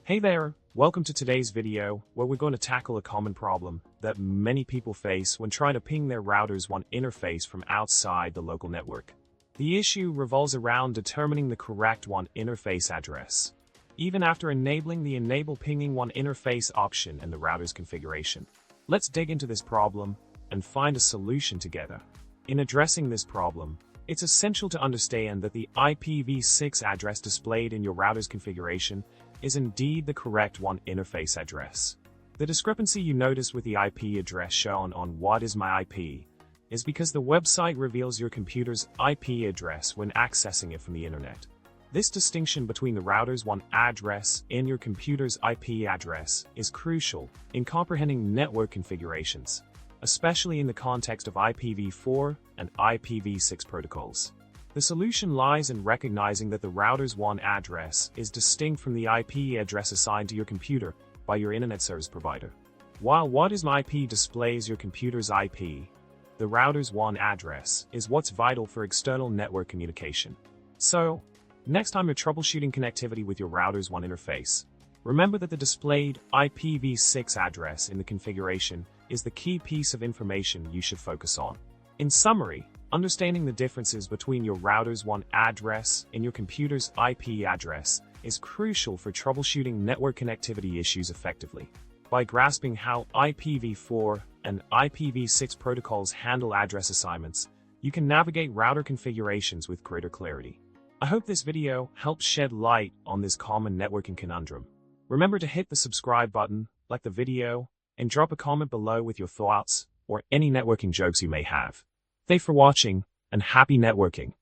Hey there, welcome to today's video, where we're going to tackle a common problem that many people face when trying to ping their router's WAN interface from outside the local network. The issue revolves around determining the correct WAN interface address, even after enabling the Enable Pinging WAN Interface option in the router's configuration. Let's dig into this problem and find a solution together. In addressing this problem, it's essential to understand that the IPv6 address displayed in your router's configuration is indeed the correct WAN interface address. The discrepancy you notice with the IP address shown on What Is My IP is because the website reveals your computer's IP address when accessing it from the internet. This distinction between the router's WAN address and your computer's IP address is crucial in comprehending network configurations, especially in the context of IPv4 and IPv6 protocols. The solution lies in recognizing that the router's WAN address is distinct from the IP address assigned to your computer by your internet service provider. While What Is My IP displays your computer's IP, the router's WAN address is what's vital for external network communication. So, next time you're troubleshooting connectivity with your router's WAN interface, remember that the displayed IPv6 address in the configuration is the key piece of information you should focus on. In summary, understanding the differences between your router's WAN address and your computer's IP address is crucial for troubleshooting network connectivity issues effectively. By grasping how IPv4 and IPv6 protocols handle address assignments, you can navigate router configurations with greater clarity. I hope this video helps shed light on this common networking conundrum. Remember to hit the subscribe button, like the video, and drop a comment below with your thoughts or any networking jokes you may have. Thanks for watching, and happy networking!